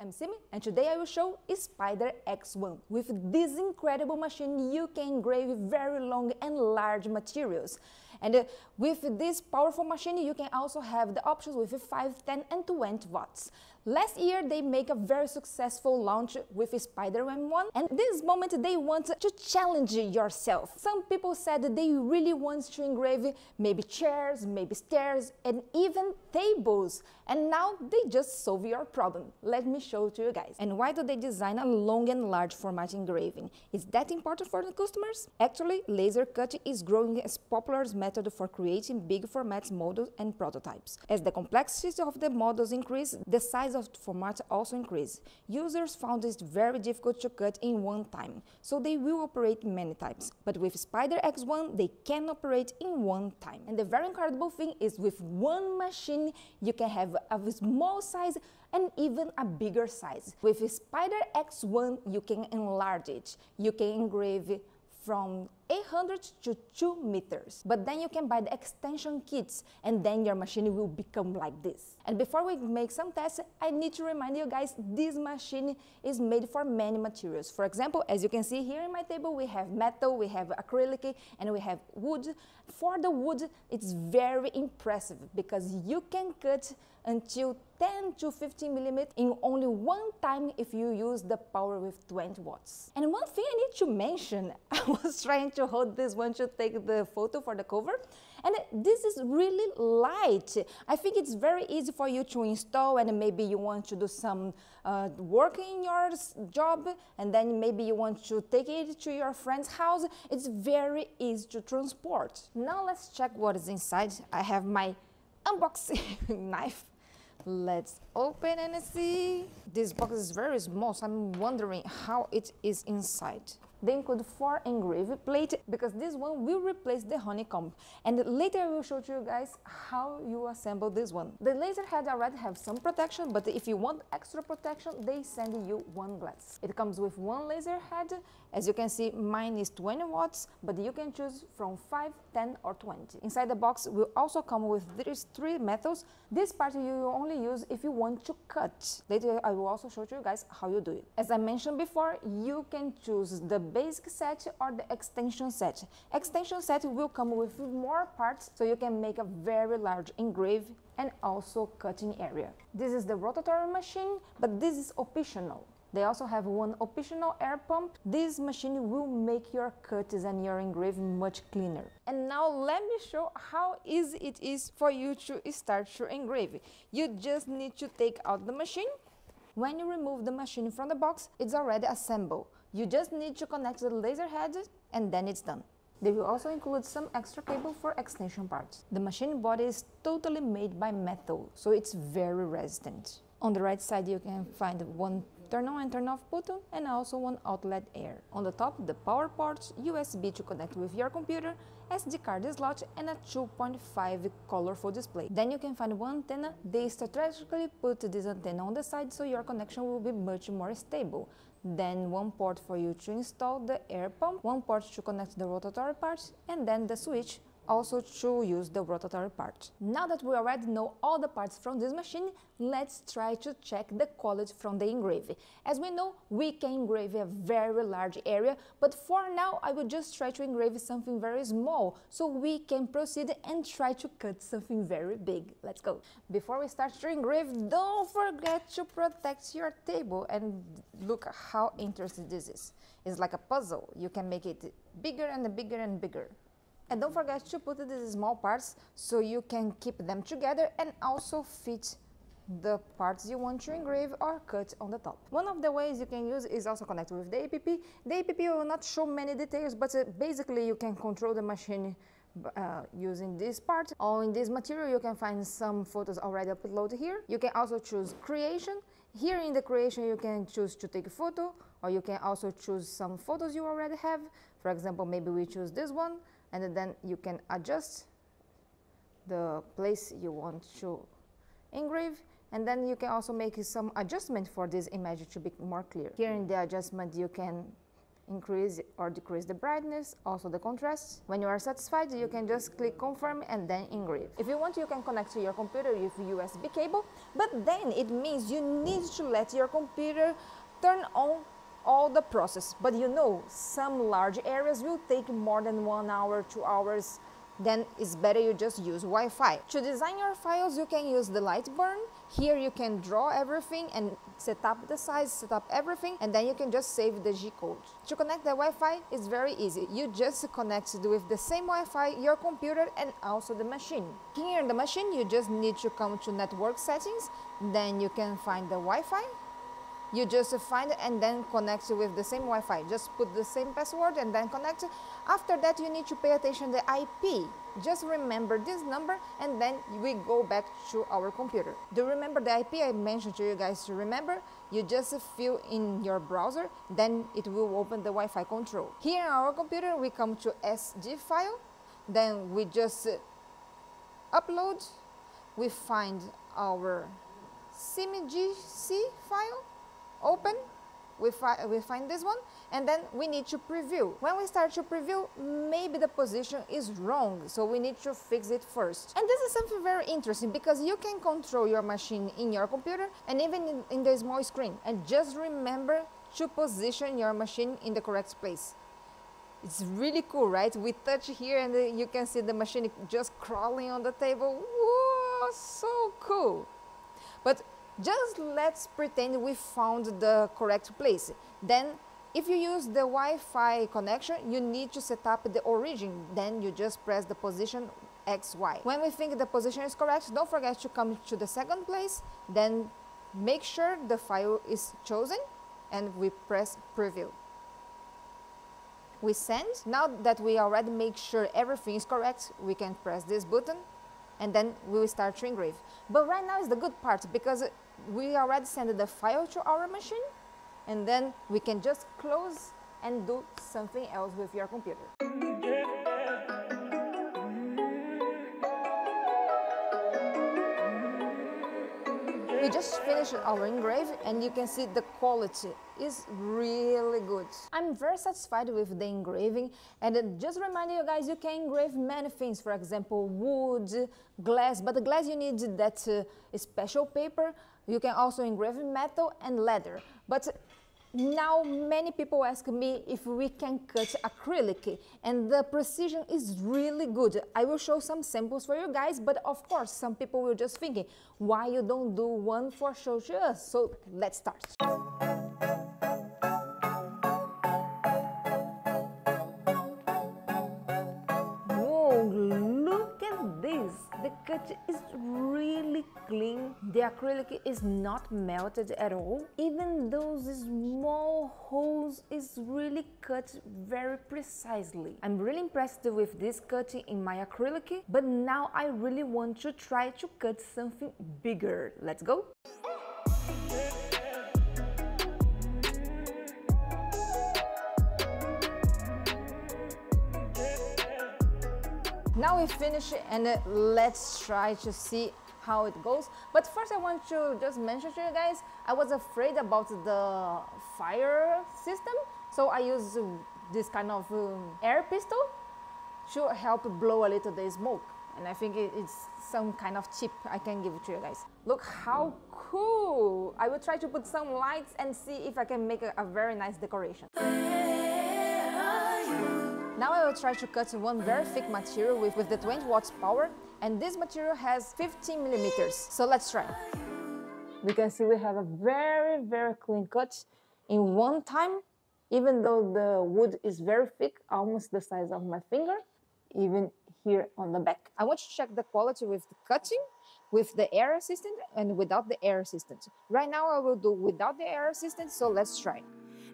I'm Cymyemidori, and today I will show Spider X1. With this incredible machine, you can engrave very long and large materials. And with this powerful machine, you can also have the options with 5, 10 and 20 watts. Last year, they make a very successful launch with Spider M1, and this moment they want to challenge yourself. Some people said that they really want to engrave maybe chairs, maybe stairs, and even tables. And now they just solve your problem. Let me show to you guys. And why do they design a long and large format engraving? Is that important for the customers? Actually, laser cutting is growing as popular method for creating big formats models and prototypes. As the complexity of the models increase, the size of the format also increase. Users found it very difficult to cut in one time, so they will operate many times. But with Spider X1, they can operate in one time. And the very incredible thing is with one machine, you can have a small size and even a bigger size. With Spider X1, you can enlarge it. You can engrave from 800 to 2 meters. But then you can buy the extension kits and then your machine will become like this. And before we make some tests, I need to remind you guys, this machine is made for many materials. For example, as you can see here in my table, we have metal, we have acrylic, and we have wood. For the wood, it's very impressive because you can cut until 10 to 15 millimeters in only one time if you use the power with 20 watts. And one thing I need to mention, I was trying to hold this one to take the photo for the cover, and this is really light. I think it's very easy for you to install, and maybe you want to do some work in your job, and then maybe you want to take it to your friend's house. It's very easy to transport. Now let's check what is inside. I have my unboxing knife. Let's open and see. This box is very small, so I'm wondering how it is inside. They include 4 engraved plates because this one will replace the honeycomb. And later I will show to you guys how you assemble this one. The laser head already have some protection, but if you want extra protection, they send you one glass. It comes with one laser head. As you can see, mine is 20 watts, but you can choose from 5, 10 or 20. Inside the box will also come with these 3 metals. This part you will only use if you want to cut. Later I will also show to you guys how you do it. As I mentioned before, you can choose the basic set or the extension set. Extension set will come with more parts, so you can make a very large engrave and also cutting area. This is the rotatory machine, but this is optional. They also have one optional air pump. This machine will make your cuts and your engraving much cleaner. And now let me show how easy it is for you to start to engrave. You just need to take out the machine. When you remove the machine from the box, it's already assembled. You just need to connect the laser head and then it's done. They will also include some extra cable for extension parts. The machine body is totally made by metal, so it's very resistant. On the right side you can find one turn on and turn off button and also one outlet air. On the top, the power ports, USB to connect with your computer, SD card slot and a 2.5 colorful display. Then you can find one antenna. They strategically put this antenna on the side so your connection will be much more stable. Then one port for you to install the air pump, one port to connect the rotatory parts, and then the switch also to use the rotatory part. Now that we already know all the parts from this machine, let's try to check the quality from the engraving. As we know, we can engrave a very large area, but for now I will just try to engrave something very small so we can proceed and try to cut something very big. Let's go. Before we start to engrave, don't forget to protect your table, and look how interesting this is. It's like a puzzle. You can make it bigger and bigger and bigger. And don't forget to put these small parts so you can keep them together and also fit the parts you want to engrave or cut on the top. One of the ways you can use is also connect with the app. The app will not show many details, but basically you can control the machine using this part. On this material you can find some photos already uploaded here. You can also choose creation. Here in the creation you can choose to take a photo, or you can also choose some photos you already have. For example, maybe we choose this one, and then you can adjust the place you want to engrave, and then you can also make some adjustment for this image to be more clear. Here in the adjustment you can increase or decrease the brightness, also the contrast. When you are satisfied, you can just click confirm and then engrave. If you want, you can connect to your computer with USB cable, but then it means you need to let your computer turn on all the process. But you know, some large areas will take more than 1 hour, 2 hours, then it's better you just use Wi-Fi. To design your files, you can use the Lightburn. Here you can draw everything and set up the size, set up everything, and then you can just save the G-code. To connect the Wi-Fi is very easy. You just connect with the same Wi-Fi your computer and also the machine. Here in the machine, you just need to come to network settings, then you can find the Wi-Fi. You just find it and then connect with the same Wi-Fi. Just put the same password and then connect. After that, you need to pay attention to the IP. Just remember this number and then we go back to our computer. Do you remember the IP I mentioned to you guys to remember? You just fill in your browser, then it will open the Wi-Fi control. Here in our computer, we come to SD file. Then we just upload. We find our Cymyemidori file. Open, we find this one, and then we need to preview. When we start to preview, maybe the position is wrong, so we need to fix it first. And this is something very interesting because you can control your machine in your computer and even in the small screen. And just remember to position your machine in the correct place. It's really cool, right? We touch here and you can see the machine just crawling on the table. Whoa, so cool. But just let's pretend we found the correct place. Then, if you use the Wi-Fi connection, you need to set up the origin. Then you just press the position XY. When we think the position is correct, don't forget to come to the second place. Then make sure the file is chosen and we press preview. We send. Now that we already make sure everything is correct, we can press this button and then we will start to engrave. But right now is the good part because we already sent the file to our machine and then we can just close and do something else with your computer. We just finished our engrave and you can see the quality is really good. I'm very satisfied with the engraving, and just reminding you guys, you can engrave many things, for example wood, glass, but the glass you need that special paper. You can also engrave metal and leather. But now many people ask me if we can cut acrylic, and the precision is really good. I will show some samples for you guys, but of course some people will just think, why you don't do one for show to us? So let's start. Whoa, look at this! The cut is really clean. The acrylic is not melted at all. Even those small holes is really cut very precisely. I'm really impressed with this cutting in my acrylic, but now I really want to try to cut something bigger. Let's go! Now we finish and let's try to see how it goes. But first I want to just mention to you guys, I was afraid about the fire system, so I use this kind of air pistol to help blow a little the smoke. And I think it's some kind of tip I can give to you guys. Look how cool! I will try to put some lights and see if I can make a very nice decoration. Now I will try to cut one very thick material with the 20 watts power, and this material has 15 millimeters. So let's try. We can see we have a very clean cut in one time, even though the wood is very thick, almost the size of my finger, even here on the back. I want to check the quality with the cutting, with the air assistant and without the air assistant. Right now I will do without the air assistant, so let's try.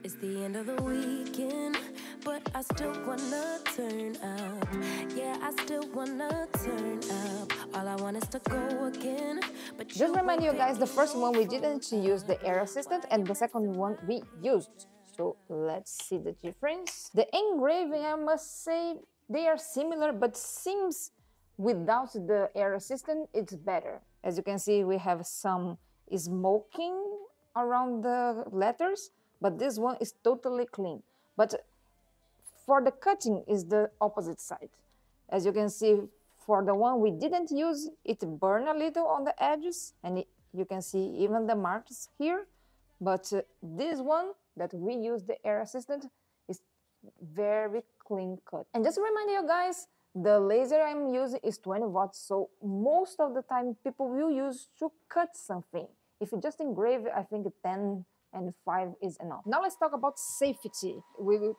It's the end of the weekend, but I still wanna turn up. Yeah, I still wanna turn up. All I want is to go again. But just remind you guys, the first one we didn't use the air assistant and the second one we used. So let's see the difference. The engraving, I must say, they are similar, but seems without the air assistant it's better. As you can see, we have some smoking around the letters, but this one is totally clean. But for the cutting is the opposite side. As you can see, for the one we didn't use, it burned a little on the edges, and you can see even the marks here. But this one that we use, the air assistant, is very clean cut. And just to remind you guys, the laser I'm using is 20 watts, so most of the time people will use to cut something. If you just engrave, I think 10 and 5 is enough. Now let's talk about safety. We will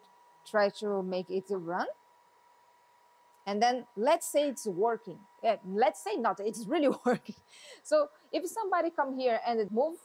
try to make it run. And then let's say it's working. Yeah, let's say not, it's really working. So if somebody come here and move,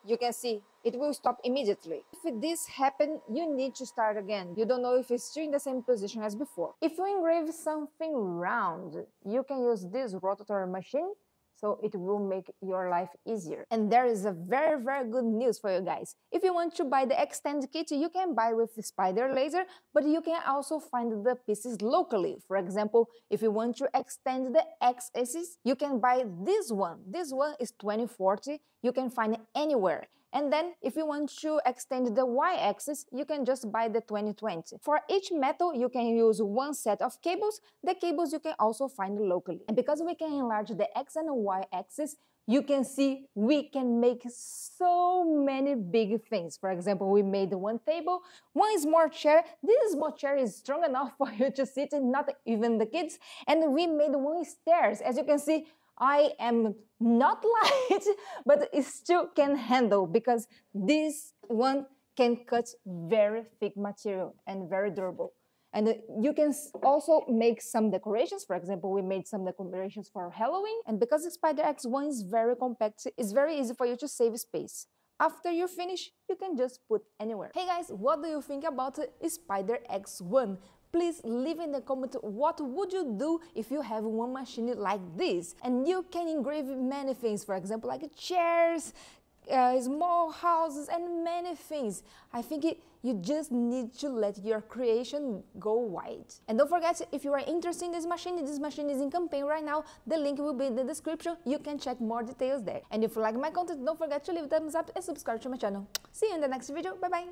you can see it will stop immediately. If this happens, you need to start again. You don't know if it's still in the same position as before. If you engrave something round, you can use this rotatory machine, so it will make your life easier. And there is a very, very good news for you guys. If you want to buy the extend kit, you can buy with the spider laser, but you can also find the pieces locally. For example, if you want to extend the x-axis, you can buy this one. This one is 2040. You can find it anywhere. And then if you want to extend the y-axis, you can just buy the 2020. For each metal, you can use one set of cables. The cables you can also find locally. And because we can enlarge the x and y-axis, you can see we can make so many big things. For example, we made one table, one small chair. This small chair is strong enough for you to sit in, not even the kids. And we made one stairs. As you can see, I am not light, but it still can handle because this one can cut very thick material and very durable. And you can also make some decorations. For example, we made some decorations for Halloween. And because the Spider X1 is very compact, it's very easy for you to save space. After you finish, you can just put anywhere. Hey guys, what do you think about Spider X1? Please leave in the comment what would you do if you have one machine like this. And you can engrave many things, for example, like chairs, small houses, and many things. I think you just need to let your creation go wide. And don't forget, if you are interested in this machine is in campaign right now. The link will be in the description. You can check more details there. And if you like my content, don't forget to leave a thumbs up and subscribe to my channel. See you in the next video. Bye bye.